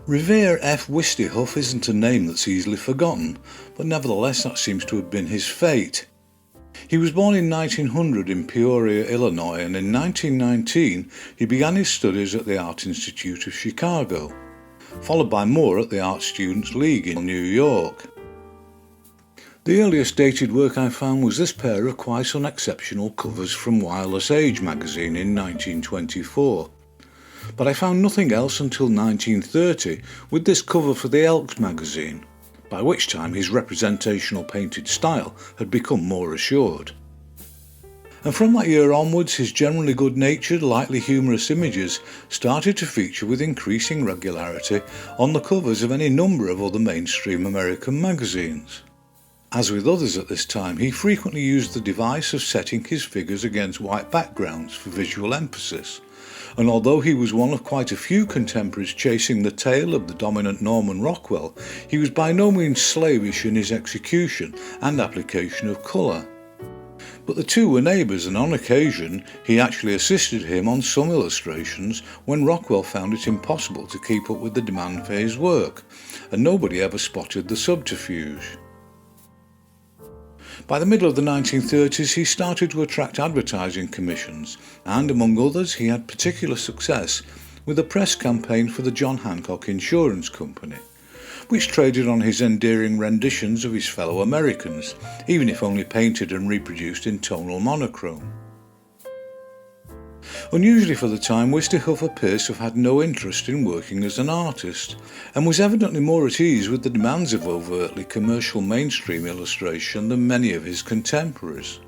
Revere F. Wistyhuff isn't a name that's easily forgotten, but nevertheless that seems to have been his fate. He was born in 1900 in Peoria, Illinois, and in 1919 he began his studies at the Art Institute of Chicago, followed by more at the Art Students League in New York. The earliest dated work I found was this pair of quite unexceptional covers from Wireless Age magazine in 1924. But I found nothing else until 1930 with this cover for the Elks magazine, by which time his representational painted style had become more assured. And from that year onwards his generally good-natured, lightly humorous images started to feature with increasing regularity on the covers of any number of other mainstream American magazines. As with others at this time, he frequently used the device of setting his figures against white backgrounds for visual emphasis, and although he was one of quite a few contemporaries chasing the tail of the dominant Norman Rockwell, he was by no means slavish in his execution and application of colour. But the two were neighbours, and on occasion he actually assisted him on some illustrations when Rockwell found it impossible to keep up with the demand for his work, and nobody ever spotted the subterfuge. By the middle of the 1930s he started to attract advertising commissions, and among others he had particular success with a press campaign for the John Hancock Insurance Company, which traded on his endearing renditions of his fellow Americans, even if only painted and reproduced in tonal monochrome. Unusually for the time, Wistyhuff appears to have had no interest in working as an artist, and was evidently more at ease with the demands of overtly commercial mainstream illustration than many of his contemporaries.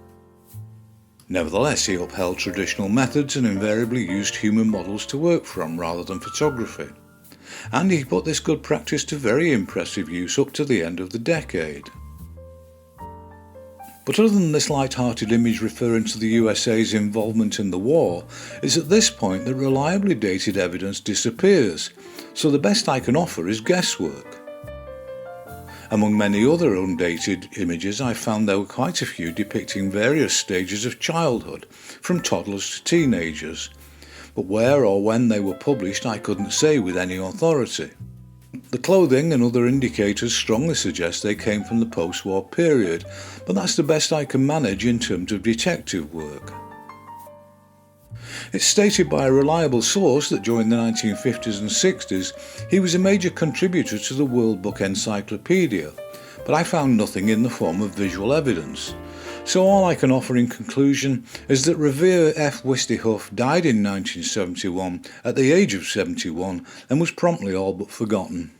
Nevertheless, he upheld traditional methods and invariably used human models to work from rather than photography, and he put this good practice to very impressive use up to the end of the decade. But other than this light-hearted image referring to the USA's involvement in the war, it's at this point that reliably dated evidence disappears, so the best I can offer is guesswork. Among many other undated images, I found there were quite a few depicting various stages of childhood, from toddlers to teenagers, but where or when they were published I couldn't say with any authority. The clothing and other indicators strongly suggest they came from the post-war period, but that's the best I can manage in terms of detective work. It's stated by a reliable source that during the 1950s and 60s he was a major contributor to the World Book Encyclopedia, but I found nothing in the form of visual evidence. So all I can offer in conclusion is that Revere F. Wistyhuff died in 1971 at the age of 71 and was promptly all but forgotten.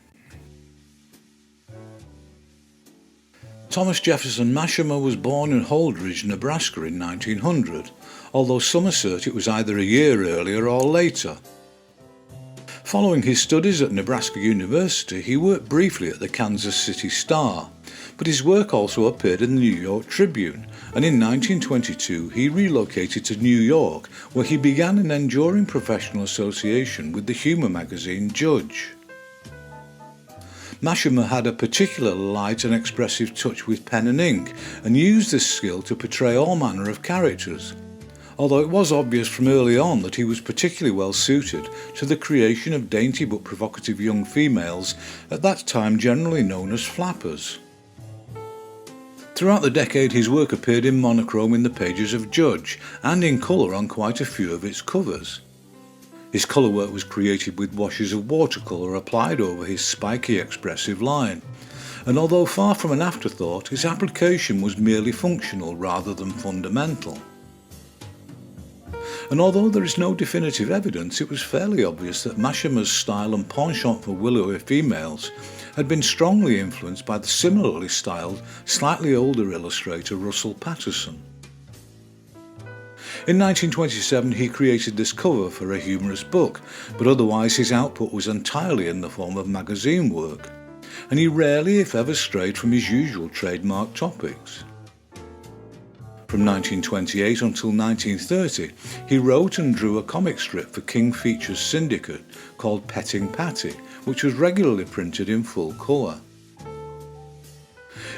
Thomas Jefferson Mashamer was born in Holdridge, Nebraska in 1900, although some assert it was either a year earlier or later. Following his studies at Nebraska University, he worked briefly at the Kansas City Star, but his work also appeared in the New York Tribune, and in 1922 he relocated to New York, where he began an enduring professional association with the humour magazine Judge. Mashamer had a particularly light and expressive touch with pen and ink, and used this skill to portray all manner of characters, although it was obvious from early on that he was particularly well suited to the creation of dainty but provocative young females, at that time generally known as flappers. Throughout the decade his work appeared in monochrome in the pages of Judge, and in colour on quite a few of its covers. His colour work was created with washes of watercolour applied over his spiky expressive line, and although far from an afterthought, his application was merely functional rather than fundamental. And although there is no definitive evidence, it was fairly obvious that Mashamer's style and penchant for willowy females had been strongly influenced by the similarly styled, slightly older illustrator Russell Patterson. In 1927 he created this cover for a humorous book, but otherwise his output was entirely in the form of magazine work, and he rarely, if ever, strayed from his usual trademark topics. From 1928 until 1930, he wrote and drew a comic strip for King Features Syndicate called Petting Patty, which was regularly printed in full colour.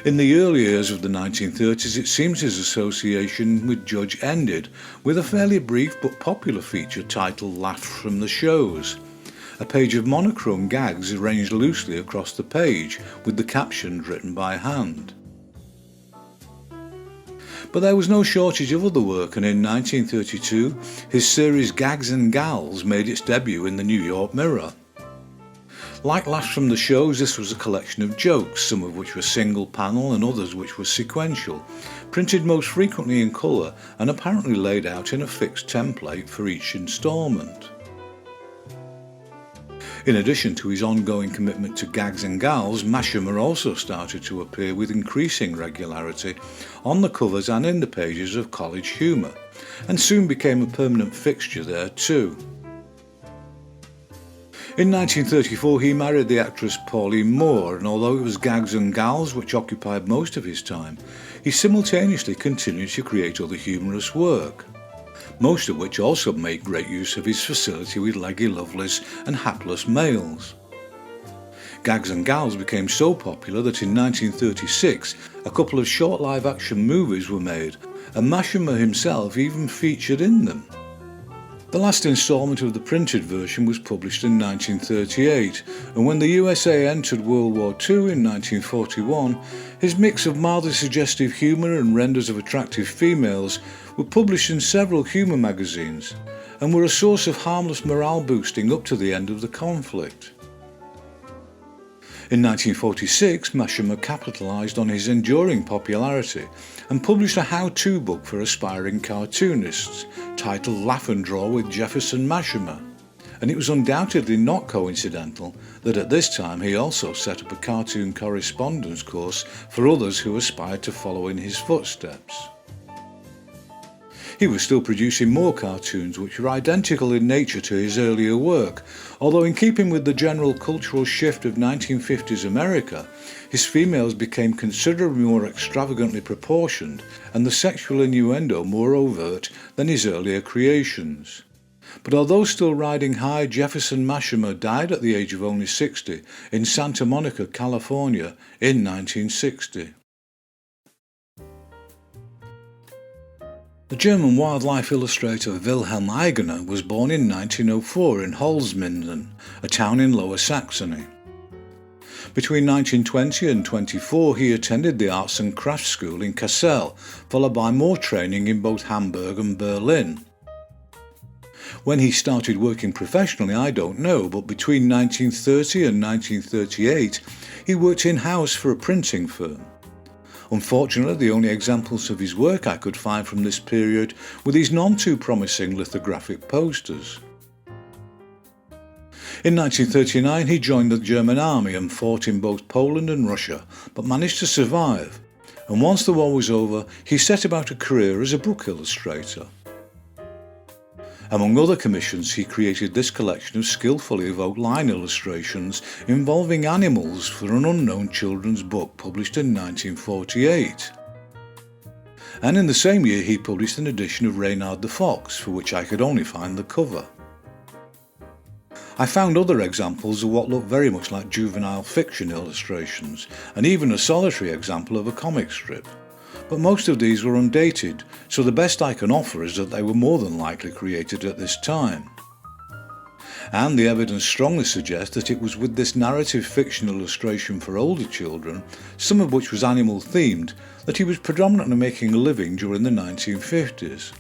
In the early years of the 1930s, it seems his association with Judge ended with a fairly brief but popular feature titled Laughs from the Shows, a page of monochrome gags arranged loosely across the page with the captions written by hand. But there was no shortage of other work, and in 1932 his series Gags and Gals made its debut in the New York Mirror. Like Laughs from the Shows, this was a collection of jokes, some of which were single panel and others which were sequential, printed most frequently in colour and apparently laid out in a fixed template for each instalment. In addition to his ongoing commitment to Gags and Gals, Mashima also started to appear with increasing regularity on the covers and in the pages of College Humour, and soon became a permanent fixture there too. In 1934 he married the actress Pauline Moore, and although it was Gags and Gals which occupied most of his time, he simultaneously continued to create other humorous work, most of which also made great use of his facility with leggy lovelies and hapless males. Gags and Gals became so popular that in 1936 a couple of short live-action movies were made, and Mashima himself even featured in them. The last instalment of the printed version was published in 1938, and when the USA entered World War II in 1941, his mix of mildly suggestive humour and renders of attractive females were published in several humour magazines, and were a source of harmless morale boosting up to the end of the conflict. In 1946, Mashima capitalised on his enduring popularity and published a how-to book for aspiring cartoonists titled Laugh and Draw with Jefferson Mashima, and it was undoubtedly not coincidental that at this time he also set up a cartoon correspondence course for others who aspired to follow in his footsteps. He was still producing more cartoons which were identical in nature to his earlier work, although in keeping with the general cultural shift of 1950s America, his females became considerably more extravagantly proportioned and the sexual innuendo more overt than his earlier creations. But although still riding high, Jefferson Mashima died at the age of only 60 in Santa Monica, California in 1960. The German wildlife illustrator Wilhelm Eigener was born in 1904 in Holzminden, a town in Lower Saxony. Between 1920 and 24 he attended the Arts and Crafts School in Kassel, followed by more training in both Hamburg and Berlin. When he started working professionally I don't know, but between 1930 and 1938 he worked in-house for a printing firm. Unfortunately, the only examples of his work I could find from this period were these none-too-promising lithographic posters. In 1939 he joined the German army and fought in both Poland and Russia, but managed to survive, and once the war was over he set about a career as a book illustrator. Among other commissions, he created this collection of skillfully evoked line illustrations involving animals for an unknown children's book published in 1948. And in the same year he published an edition of Reynard the Fox, for which I could only find the cover. I found other examples of what looked very much like juvenile fiction illustrations, and even a solitary example of a comic strip. But most of these were undated, so the best I can offer is that they were more than likely created at this time. And the evidence strongly suggests that it was with this narrative fiction illustration for older children, some of which was animal themed, that he was predominantly making a living during the 1950s.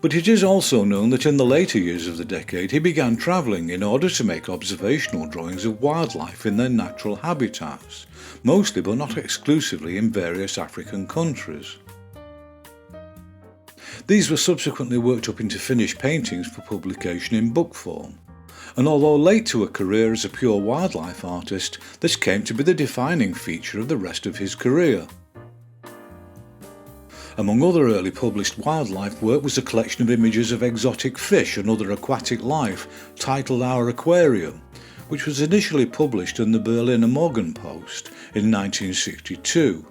But it is also known that in the later years of the decade he began travelling in order to make observational drawings of wildlife in their natural habitats, mostly but not exclusively in various African countries. These were subsequently worked up into finished paintings for publication in book form, and although late to a career as a pure wildlife artist, this came to be the defining feature of the rest of his career. Among other early published wildlife work was a collection of images of exotic fish and other aquatic life titled Our Aquarium, which was initially published in the Berliner Morgenpost in 1962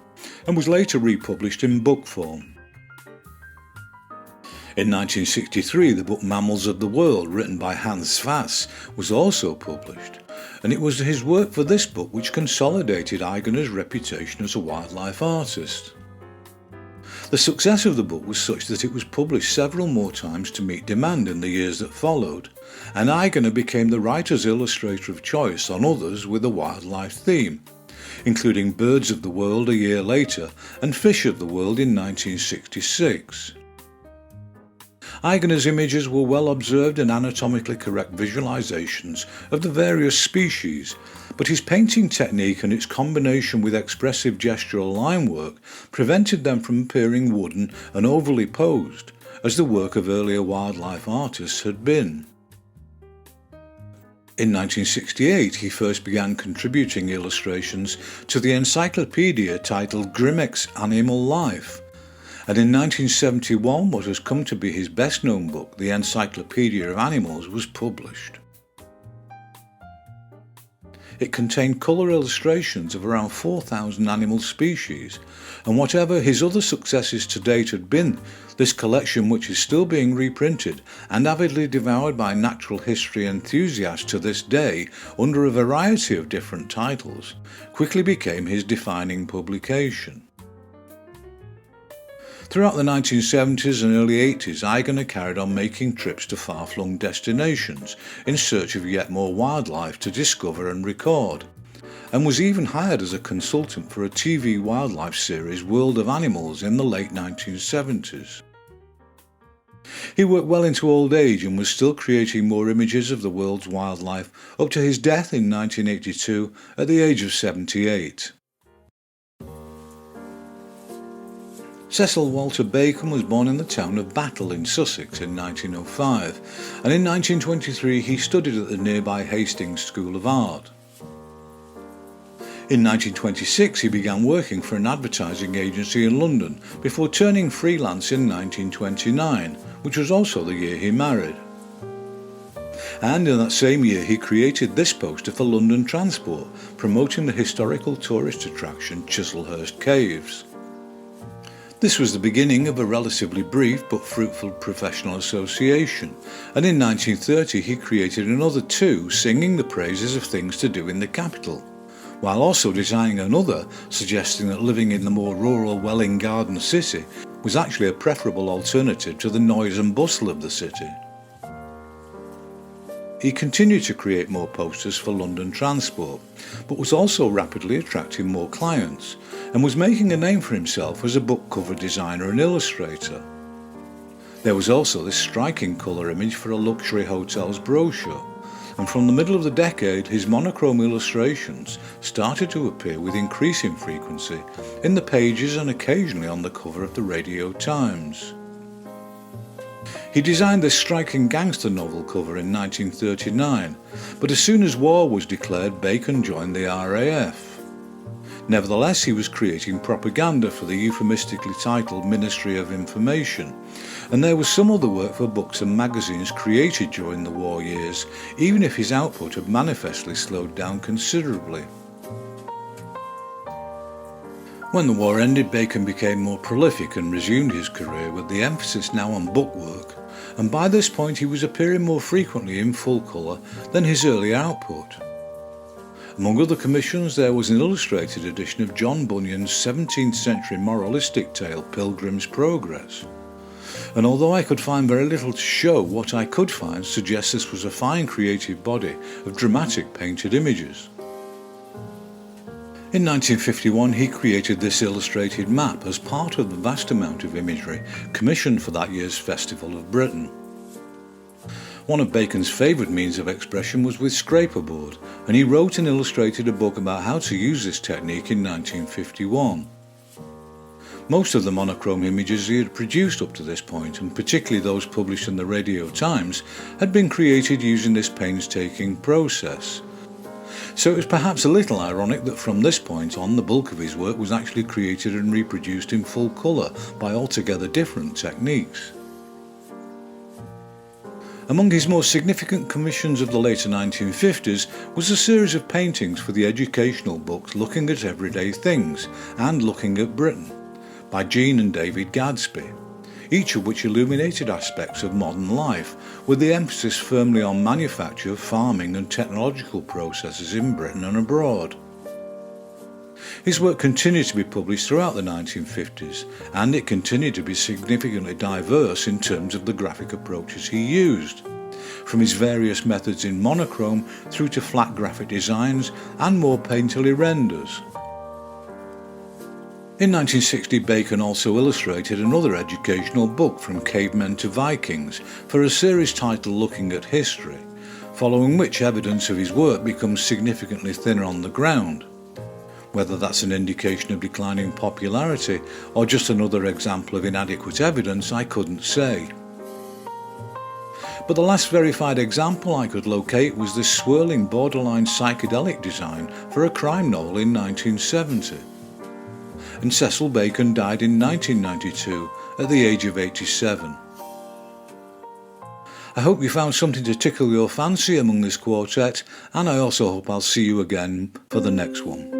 and was later republished in book form. In 1963 the book Mammals of the World, written by Hans Fass, was also published, and it was his work for this book which consolidated Eigener's reputation as a wildlife artist. The The success of the book was such that it was published several more times to meet demand in the years that followed, and Eigener became the writer's illustrator of choice on others with a wildlife theme, including Birds of the World a year later and Fish of the World in 1966. Eigener's images were well observed and anatomically correct visualizations of the various species, but his painting technique and its combination with expressive gestural line work prevented them from appearing wooden and overly posed, as the work of earlier wildlife artists had been. In 1968, he first began contributing illustrations to the encyclopedia titled Grimek's Animal Life, and in 1971 what has come to be his best-known book, The Encyclopedia of Animals, was published. It contained colour illustrations of around 4,000 animal species, and whatever his other successes to date had been, this collection, which is still being reprinted and avidly devoured by natural history enthusiasts to this day under a variety of different titles, quickly became his defining publication. Throughout the 1970s and early 80s, Eigener carried on making trips to far-flung destinations in search of yet more wildlife to discover and record, and was even hired as a consultant for a TV wildlife series, World of Animals, in the late 1970s. He worked well into old age and was still creating more images of the world's wildlife up to his death in 1982 at the age of 78. Cecil Walter Bacon was born in the town of Battle in Sussex in 1905, and in 1923 he studied at the nearby Hastings School of Art. In 1926 he began working for an advertising agency in London before turning freelance in 1929, which was also the year he married. And in that same year he created this poster for London Transport, promoting the historical tourist attraction Chislehurst Caves. This was the beginning of a relatively brief but fruitful professional association, and in 1930 he created another two singing the praises of things to do in the capital, while also designing another suggesting that living in the more rural Welwyn Garden city was actually a preferable alternative to the noise and bustle of the city. He continued to create more posters for London Transport, but was also rapidly attracting more clients, and was making a name for himself as a book cover designer and illustrator. There was also this striking colour image for a luxury hotel's brochure, and from the middle of the decade his monochrome illustrations started to appear with increasing frequency in the pages and occasionally on the cover of the Radio Times. He designed this striking gangster novel cover in 1939, but as soon as war was declared, Bacon joined the RAF. Nevertheless, he was creating propaganda for the euphemistically titled Ministry of Information, and there was some other work for books and magazines created during the war years, even if his output had manifestly slowed down considerably. When the war ended, Bacon became more prolific and resumed his career with the emphasis now on bookwork, and by this point he was appearing more frequently in full colour than his earlier output. Among other commissions there was an illustrated edition of John Bunyan's 17th century moralistic tale Pilgrim's Progress, and although I could find very little to show, what I could find suggests this was a fine creative body of dramatic painted images. In 1951 he created this illustrated map as part of the vast amount of imagery commissioned for that year's Festival of Britain. One of Bacon's favourite means of expression was with scraperboard, and he wrote and illustrated a book about how to use this technique in 1951. Most of the monochrome images he had produced up to this point, and particularly those published in the Radio Times, had been created using this painstaking process. So it was perhaps a little ironic that from this point on the bulk of his work was actually created and reproduced in full colour by altogether different techniques. Among his most significant commissions of the later 1950s was a series of paintings for the educational books Looking at Everyday Things and Looking at Britain by Jean and David Gadsby, each of which illuminated aspects of modern life, with the emphasis firmly on manufacture, farming and technological processes in Britain and abroad. His work continued to be published throughout the 1950s, and it continued to be significantly diverse in terms of the graphic approaches he used, from his various methods in monochrome through to flat graphic designs and more painterly renders. In 1960, Bacon also illustrated another educational book, From Cavemen to Vikings, for a series titled Looking at History, following which evidence of his work becomes significantly thinner on the ground. Whether that's an indication of declining popularity or just another example of inadequate evidence, I couldn't say. But the last verified example I could locate was this swirling borderline psychedelic design for a crime novel in 1970. And Cecil Bacon died in 1992 at the age of 87. I hope you found something to tickle your fancy among this quartet, and I also hope I'll see you again for the next one.